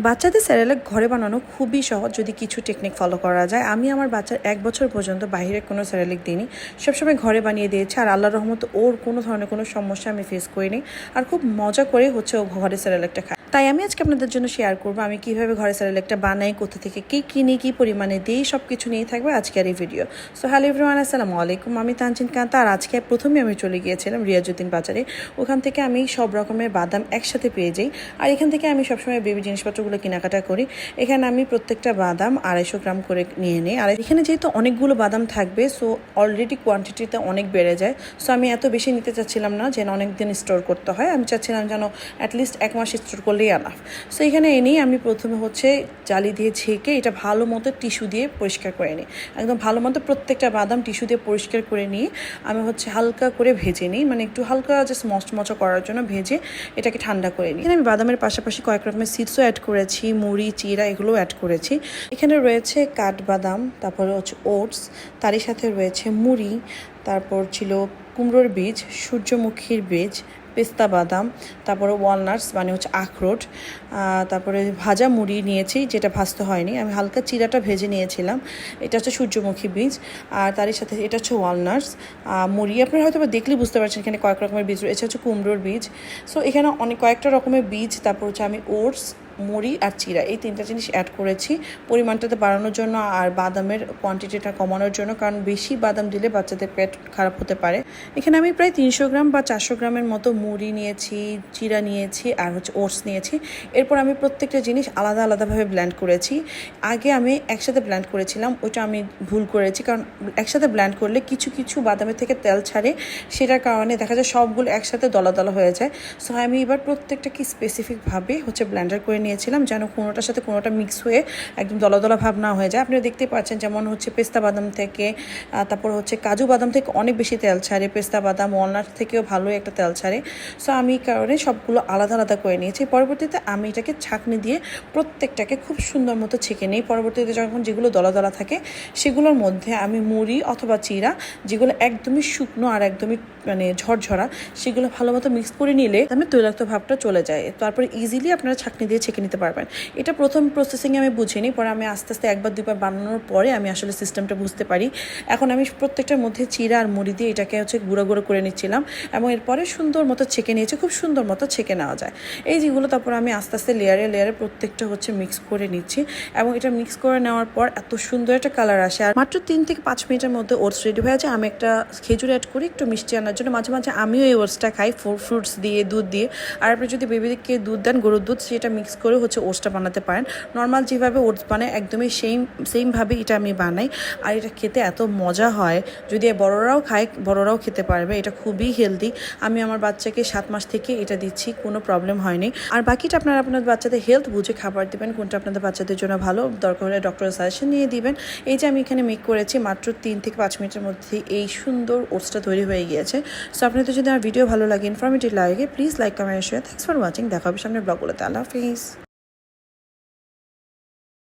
বাচ্চাদের সেরেলাক ঘরে বানানো খুবই সহজ যদি কিছু টেকনিক ফলো করা যায়। আমি আমার বাচ্চার 1 বছর পর্যন্ত বাইরে কোনো সেরেলাক দিইনি, সবসময় ঘরে বানিয়ে দিয়েছি। আর আল্লাহর রহমত ওর কোনো ধরনের কোনো সমস্যা আমি ফেস করিনি, আর খুব মজা করে হচ্ছে ও ঘরে সেরেলাকটা খায়। তাই আমি আজকে আপনাদের জন্য শেয়ার করবো আমি কীভাবে ঘরে সেরেলাকটা বানাই, কোথা থেকে কী কিনি, কী পরিমাণে দিই, সব কিছু নিয়ে থাকবে আজকের এই ভিডিও। সো হ্যালো এভরিওয়ান, আসসালামু আলাইকুম। আমি তানজিন কান্তা। আর আজকে প্রথমে আমি চলে গিয়েছিলাম রিয়াজউদ্দিন বাজারে। ওখান থেকে আমি সব রকমের বাদাম একসাথে পেয়ে যাই, আর এখান থেকে আমি সবসময় বেবি জিনিসপত্রগুলো কেনাকাটা করি। এখানে আমি প্রত্যেকটা বাদাম 250 গ্রাম করে নিয়ে নিই। আর এখানে যেহেতু অনেকগুলো বাদাম থাকবে, সো অলরেডি কোয়ান্টিটিতে অনেক বেড়ে যায়। সো আমি এত বেশি নিতে চাচ্ছিলাম না যেন অনেক দিন স্টোর করতে হয়, আমি চাচ্ছিলাম যেন অ্যাটলিস্ট 1 মাস স্টোর করলেই আনাফ। সো এখানে এনেই আমি প্রথমে হচ্ছে জালি দিয়ে ছেঁকে এটা ভালো মতো টিস্যু দিয়ে পরিষ্কার করে নিই। একদম ভালো মতো প্রত্যেকটা বাদাম টিস্যু দিয়ে পরিষ্কার করে নিয়ে আমি হচ্ছে হালকা করে ভেজে নিই, মানে একটু হালকা জাস্ট মচমচা করার জন্য ভেজে এটাকে ঠান্ডা করে নিই। এখানে আমি বাদামের পাশাপাশি কয়েক রকমের সিডসও অ্যাড করেছি, মুড়ি, চিরা এগুলোও অ্যাড করেছি। এখানে রয়েছে কাঠবাদাম, তারপরে হচ্ছে ওটস, তারই সাথে রয়েছে মুড়ি, তারপর ছিল কুমড়োর বীজ, সূর্যমুখীর বীজ, পেস্তা বাদাম, তারপরে ওয়ালনাটস মানে হচ্ছে আখরোট, তারপরে ভাজা মুড়ি নিয়েছি যেটা ভাজতে হয়নি, আমি হালকা চিরাটা ভেজে নিয়েছিলাম। এটা হচ্ছে সূর্যমুখী বীজ, আর তারই সাথে এটা হচ্ছে ওয়ালনাটস। মুড়ি আপনারা হয়তো দেখলেই বুঝতে পারছেন এখানে কয়েক রকমের বীজ রয়েছে, হচ্ছে কুমড়োর বীজ। সো এখানে কয়েকটা রকমের বীজ, তারপর হচ্ছে আমি ওটস, মুড়ি আর চিরা এই 3টা জিনিস অ্যাড করেছি পরিমাণটাতে বাড়ানোর জন্য আর বাদামের কোয়ান্টিটিটা কমানোর জন্য, কারণ বেশি বাদাম দিলে বাচ্চাদের পেট খারাপ হতে পারে। এখানে আমি প্রায় 300 গ্রাম বা 400 গ্রামের মতো মুড়ি নিয়েছি, চিরা নিয়েছি, আর হচ্ছে ওটস নিয়েছি। এরপর আমি প্রত্যেকটা জিনিস আলাদা আলাদাভাবে ব্লেন্ড করেছি। আগে আমি একসাথে ব্লেন্ড করেছিলাম, ওইটা আমি ভুল করেছি, কারণ একসাথে ব্লেন্ড করলে কিছু কিছু বাদামের থেকে তেল ছাড়ে, সেটার কারণে দেখা যায় সবগুলো একসাথে দলা দলা হয়ে যায়। সো আমি এবার প্রত্যেকটাকে স্পেসিফিকভাবে হচ্ছে ব্লেন্ডার করে নিয়েছিলাম যেন কোনোটার সাথে কোনোটা মিক্স হয়ে একদম দলা দলা ভাব না হয়ে যায়। আপনারা দেখতে পাচ্ছেন যেমন হচ্ছে পেস্তা বাদাম থেকে, তারপর হচ্ছে কাজু বাদাম থেকে অনেক বেশি তেল ছাড়ে, পেস্তা বাদাম ওয়ালনাট থেকেও ভালোই একটা তেল ছাড়ে। সো আমি কারণে সবগুলো আলাদা আলাদা করে নিয়েছি। পরবর্তীতে আমি এটাকে ছাঁকনি দিয়ে প্রত্যেকটাকে খুব সুন্দর মতো ছেঁকে নিই। পরবর্তীতে যখন যেগুলো দলা দলা থাকে সেগুলোর মধ্যে আমি মুড়ি অথবা চিরা, যেগুলো একদমই শুকনো আর একদমই মানে ঝরঝরা, সেগুলো ভালো মতো মিক্স করে নিলে আমি তৈলাক্ত ভাবটা চলে যায়। তারপরে ইজিলি আপনারা ছাঁকনি দিয়ে ছেঁকে নিতে পারবেন। এটা প্রথম প্রসেসিংয়ে আমি বুঝিনি, পরে আমি আস্তে আস্তে 1 বার 2 বার বানানোর পরে আমি আসলে সিস্টেমটা বুঝতে পারি। এখন আমি প্রত্যেকটার মধ্যে চিরা আর মুড়ি দিয়ে এটাকে হচ্ছে গুঁড়ো গুঁড়ো করে নিচ্ছিলাম, এবং এরপরে সুন্দর মতো ছেঁকে নিয়েছি, খুব সুন্দর মতো ছেঁকে নেওয়া যায় এই যেগুলো। তারপর আমি আস্তে আস্তে লেয়ারে লেয়ারে প্রত্যেকটা হচ্ছে মিক্স করে নিচ্ছি, এবং এটা মিক্স করে নেওয়ার পর এত সুন্দর একটা কালার আসে। আর মাত্র 3 থেকে 5 মিনিটের মধ্যে ওটস রেডি হয়ে যায়। আমি একটা খেজুর অ্যাড করি একটু মিষ্টি আনার জন্য। মাঝে মাঝে আমিও এই ওটসটা খাই ফ্রুটস দিয়ে, দুধ দিয়ে। আর আপনি যদি বেবিকে দুধ দেন, গরুর দুধ, সেটা মিক্স করে হচ্ছে ওটসটা বানাতে পারেন। নর্মাল যেভাবে ওটস বানায় একদমই সেমভাবে এটা আমি বানাই, আর এটা খেতে এত মজা হয়। যদি বড়রাও খায়, বড়রাও খেতে পারবে। এটা খুবই হেলদি। আমি আমার বাচ্চাকে 7 মাস থেকে এটা দিচ্ছি, কোনো প্রবলেম হয়নি। আর বাকিটা আপনারা আপনাদের বাচ্চাদের হেলথ বুঝে খাবার দিবেন, কোনটা আপনাদের বাচ্চাদের জন্য ভালো, দরকার হলে ডক্টরের সাজেশন নিয়ে দিবেন। এই যে আমি এখানে মেক করেছি মাত্র 3 থেকে 5 মিনিটের মধ্যে এই সুন্দর ওটসটা তৈরি হয়ে গিয়েছে। সো আপনাদের যদি আমার ভিডিও ভালো লাগে, ইনফরমেটিভ লাগে, please like, comment, share. Thanks for watching. দেখা হবে সামনের ব্লগগুলোতে। আল্লাহ হাফিজ।